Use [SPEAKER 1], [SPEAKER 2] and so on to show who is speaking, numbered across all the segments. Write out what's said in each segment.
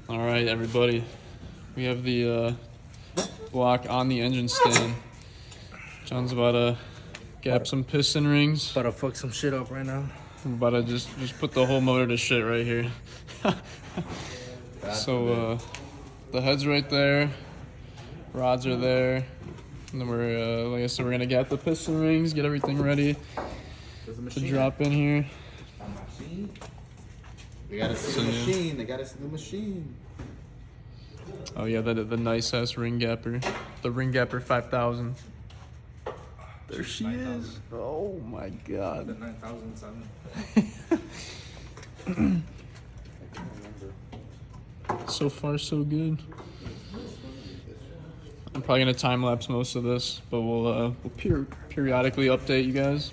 [SPEAKER 1] All right, everybody. We have the block on the engine stand. John's about to gap some piston rings.
[SPEAKER 2] About to fuck some shit up right now.
[SPEAKER 1] I'm about to just put the whole motor to shit right here. So the head's right there. Rods are there. And then we're, like I said, we're gonna gap the piston rings, get everything ready to drop in here.
[SPEAKER 3] We gotta see the machine. They gotta see the machine.
[SPEAKER 1] Oh yeah, the nice ass ring gapper, the ring gapper 5000. There she is. Oh my god.
[SPEAKER 2] The 9007.
[SPEAKER 1] So far, so good. I'm probably gonna time lapse most of this, but we'll periodically update you guys.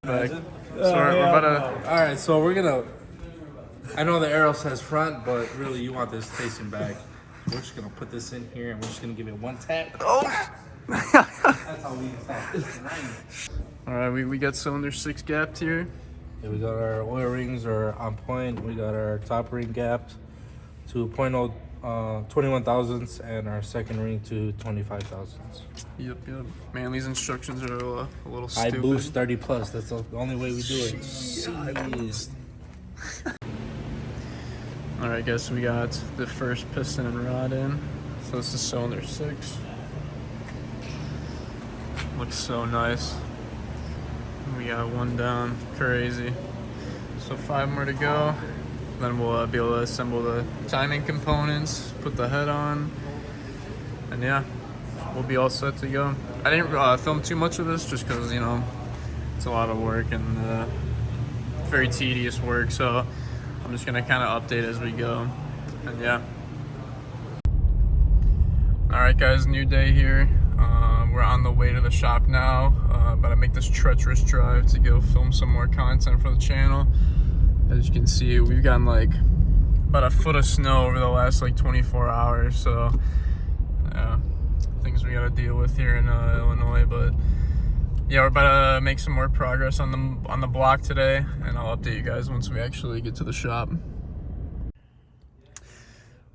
[SPEAKER 1] Back. So we're about to.
[SPEAKER 2] Alright, so we're gonna. I know the arrow says front, but really you want this facing back. So we're just gonna put this in here and we're just gonna give it one tap.
[SPEAKER 1] Oh!
[SPEAKER 2] That's how we start.
[SPEAKER 1] Alright, we got cylinder 6 gapped here.
[SPEAKER 2] Yeah, we got our oil rings are on point. We got our top ring gapped to 21 thousandths and our second ring to 25 thousandths.
[SPEAKER 1] Yep. Man, these instructions are a little
[SPEAKER 2] I
[SPEAKER 1] stupid.
[SPEAKER 2] boost 30 plus. That's the only way we do it. Jeez.
[SPEAKER 1] Alright guys, so we got the first piston and rod in. So this is cylinder 6. Looks so nice. We got one down, crazy. So 5 more to go. Then we'll be able to assemble the timing components, put the head on, and yeah, we'll be all set to go. I didn't film too much of this just because, you know, it's a lot of work and very tedious work, so I'm just gonna kind of update as we go, and yeah. All right guys, new day here. We're on the way to the shop now. About to make this treacherous drive to go film some more content for the channel. As you can see, we've gotten like about a foot of snow over the last like 24 hours, so yeah, things we gotta deal with here in Illinois. But yeah, we're about to make some more progress on the block today, and I'll update you guys once we actually get to the shop.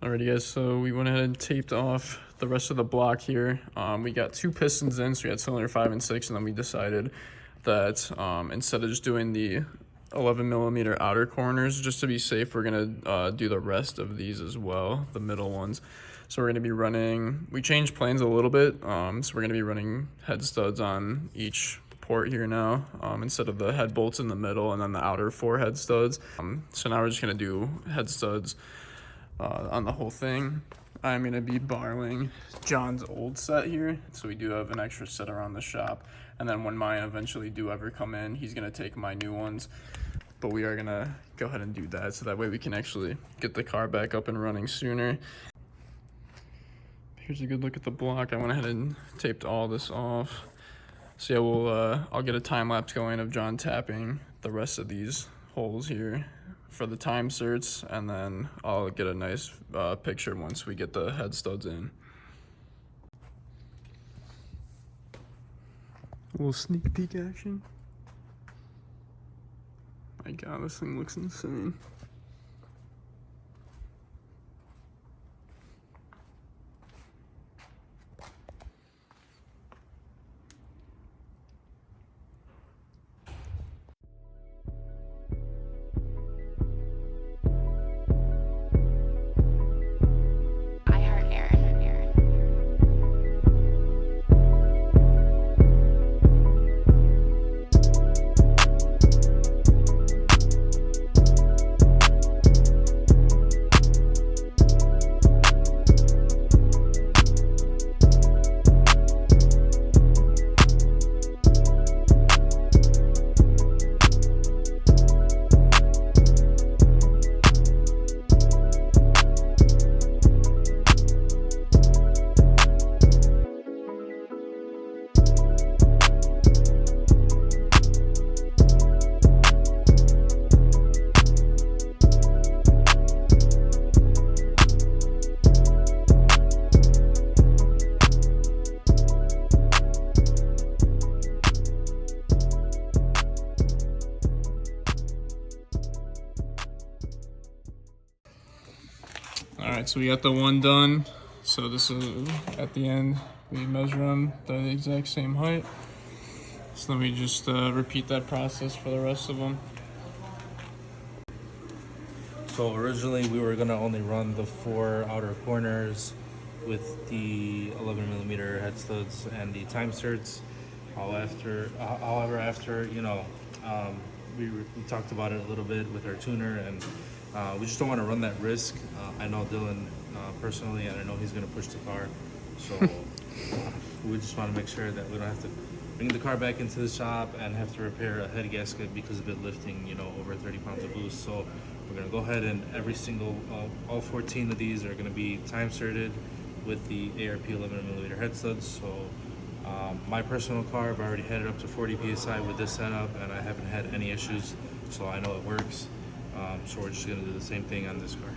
[SPEAKER 1] Alrighty guys, so we went ahead and taped off the rest of the block here. We got 2 pistons in, so we had cylinder 5 and 6, and then we decided that instead of just doing the 11mm outer corners, just to be safe, we're gonna do the rest of these as well, the middle ones. So we're gonna be running, we changed plans a little bit, so we're gonna be running head studs on each port here now, instead of the head bolts in the middle and then the outer 4 head studs. So now we're just gonna do head studs on the whole thing. I'm gonna be borrowing John's old set here, so we do have an extra set around the shop, and then when mine eventually do ever come in, he's gonna take my new ones. But we are gonna go ahead and do that, so that way we can actually get the car back up and running sooner. Here's a good look at the block. I went ahead and taped all this off. So yeah, I'll get a time lapse going of John tapping the rest of these holes here for the time certs, and then I'll get a nice picture once we get the head studs in. A little sneak peek action. My God, this thing looks insane. Alright, so we got the one done. So this is at the end, we measure them the exact same height. So then we just repeat that process for the rest of them.
[SPEAKER 2] So originally we were gonna only run the 4 outer corners with the 11mm head studs and the time certs. However, after we talked about it a little bit with our tuner, and we just don't want to run that risk. I know Dylan personally, and I know he's gonna push the car, so we just want to make sure that we don't have to bring the car back into the shop and have to repair a head gasket because of it lifting, over 30 pounds of boost. So we're gonna go ahead and every single, all 14 of these are gonna be time certed with the ARP 11mm head studs. So my personal car, I've already had it up to 40 psi with this setup, and I haven't had any issues, so I know it works. So we're just gonna do the same thing on this car.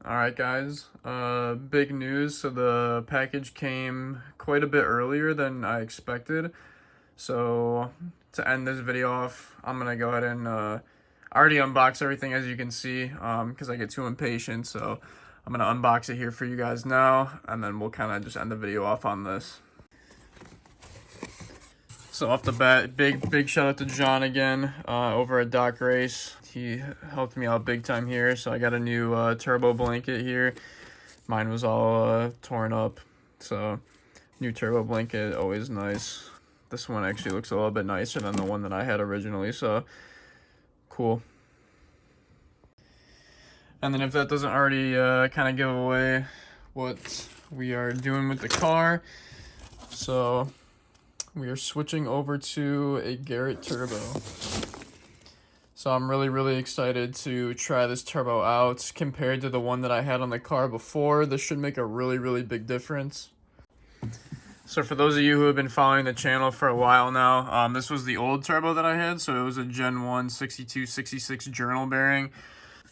[SPEAKER 1] Alright guys, big news. So the package came quite a bit earlier than I expected. So to end this video off, I'm gonna go ahead and I already unboxed everything, as you can see, because I get too impatient. So I'm gonna unbox it here for you guys now, and then we'll kind of just end the video off on this. So off the bat, big shout out to John again over at Doc Race. He helped me out big time here. So I got a new turbo blanket here. Mine was all torn up, so new turbo blanket, always nice. This one actually looks a little bit nicer than the one that I had originally, so cool. And then if that doesn't already kind of give away what we are doing with the car, so we are switching over to a Garrett turbo. So I'm really excited to try this turbo out compared to the one that I had on the car before. This should make a really big difference. So for those of you who have been following the channel for a while now, this was the old turbo that I had. So it was a Gen 1 6266 journal bearing.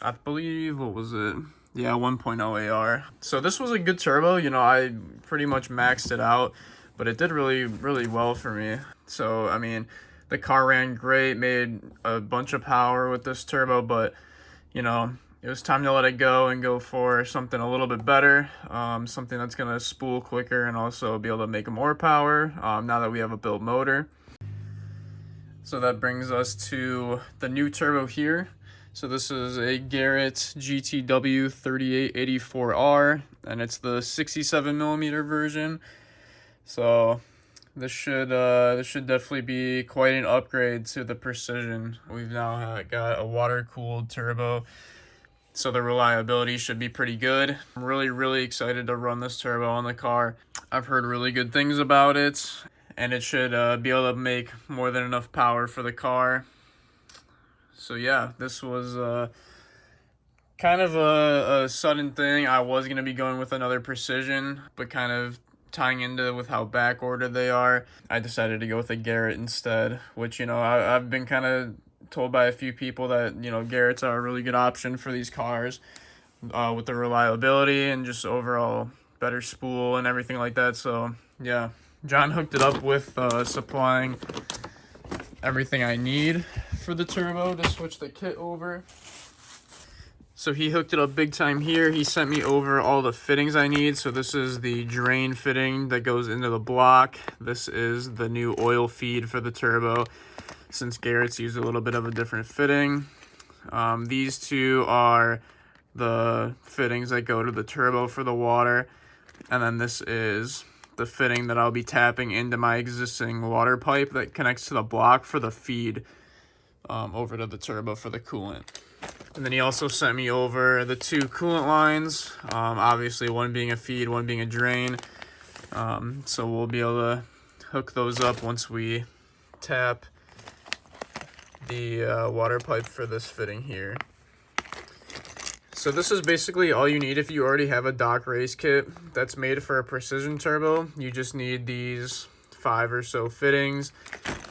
[SPEAKER 1] I believe, what was it? Yeah, 1.0 AR. So this was a good turbo. I pretty much maxed it out, but it did really well for me. So, I mean, the car ran great, made a bunch of power with this turbo, but, it was time to let it go and go for something a little bit better, something that's going to spool quicker and also be able to make more power now that we have a built motor. So that brings us to the new turbo here. So this is a Garrett GTW 3884R, and it's the 67mm version. So this should definitely be quite an upgrade to the Precision. We've now got a water-cooled turbo, so the reliability should be pretty good. I'm really excited to run this turbo on the car. I've heard really good things about it, and it should be able to make more than enough power for the car. So yeah, this was kind of a sudden thing. I was going to be going with another Precision, but kind of tying into with how back ordered they are, I decided to go with a Garrett instead, which, you know, I've been kind of told by a few people that, you know, Garrett's are a really good option for these cars, with the reliability and just overall better spool and everything like that. So yeah, John hooked it up with supplying everything I need for the turbo to switch the kit over. So he hooked it up big time here. He sent me over all the fittings I need. So this is the drain fitting that goes into the block. This is the new oil feed for the turbo, since Garrett's used a little bit of a different fitting. These two are the fittings that go to the turbo for the water. And then this is the fitting that I'll be tapping into my existing water pipe that connects to the block for the feed over to the turbo for the coolant. And then he also sent me over the two coolant lines, obviously one being a feed, one being a drain. So we'll be able to hook those up once we tap the water pipe for this fitting here. So this is basically all you need if you already have a Doc race kit that's made for a precision turbo. You just need these 5 or so fittings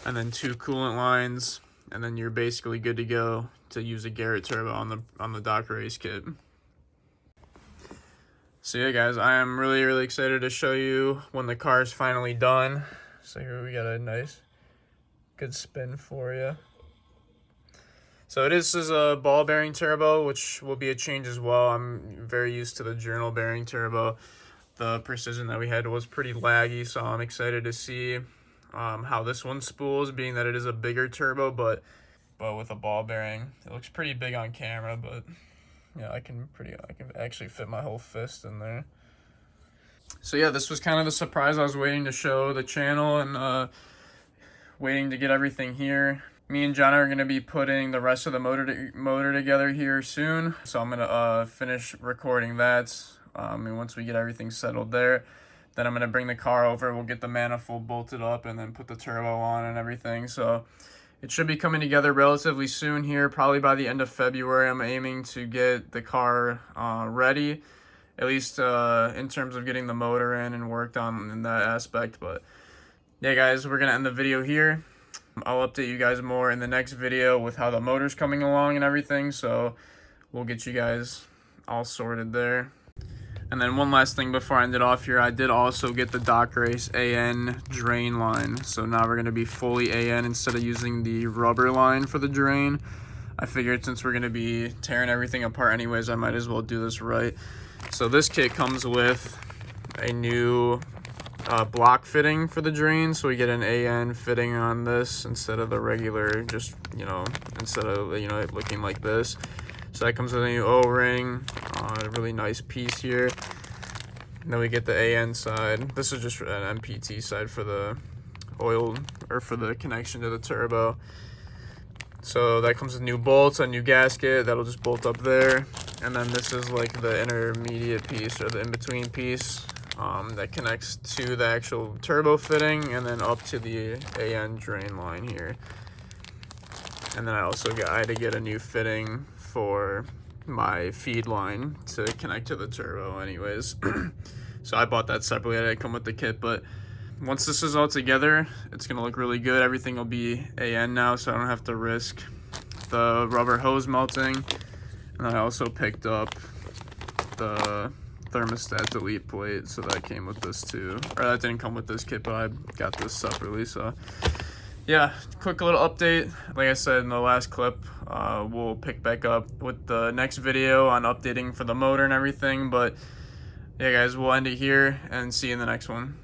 [SPEAKER 1] and then 2 coolant lines, and then you're basically good to go to use a Garrett turbo on the Doc race kit. So yeah, guys, I am really excited to show you when the car is finally done. So here we got a nice good spin for you. So this is a ball bearing turbo, which will be a change as well. I'm very used to the journal bearing turbo. The precision that we had was pretty laggy, so I'm excited to see how this one spools, being that it is a bigger turbo, but with a ball bearing. It looks pretty big on camera, but yeah, I can actually fit my whole fist in there. So yeah, this was kind of the surprise I was waiting to show the channel and waiting to get everything here. Me and John are going to be putting the rest of the motor together here soon, so I'm going to finish recording that. And once we get everything settled there, then I'm going to bring the car over. We'll get the manifold bolted up and then put the turbo on and everything. So it should be coming together relatively soon here, probably by the end of February. I'm aiming to get the car ready, at least in terms of getting the motor in and worked on in that aspect. But yeah, guys, we're going to end the video here. I'll update you guys more in the next video with how the motor's coming along and everything, so we'll get you guys all sorted there. And then one last thing before I end it off here, I did also get the Doc Race AN drain line. So now we're going to be fully AN instead of using the rubber line for the drain. I figured since we're going to be tearing everything apart anyways, I might as well do this right. So this kit comes with a new block fitting for the drain, so we get an AN fitting on this instead of the regular, just, you know, instead of, you know, it looking like this. So that comes with a new O-ring, a really nice piece here. And then we get the AN side. This is just an MPT side for the oil, or for the connection to the turbo. So that comes with new bolts, a new gasket that'll just bolt up there. And then this is like the intermediate piece, or the in-between piece, that connects to the actual turbo fitting and then up to the AN drain line here. And then I had to get a new fitting for my feed line to connect to the turbo anyways. So I bought that separately. I didn't come with the kit, but once this is all together, it's gonna look really good. Everything will be AN now, so I don't have to risk the rubber hose melting. And I also picked up the thermostat delete plate, so that came with this too. Or that didn't come with this kit, but I got this separately. So yeah, quick little update. Like I said in the last clip, we'll pick back up with the next video on updating for the motor and everything. But yeah, guys, we'll end it here and see you in the next one.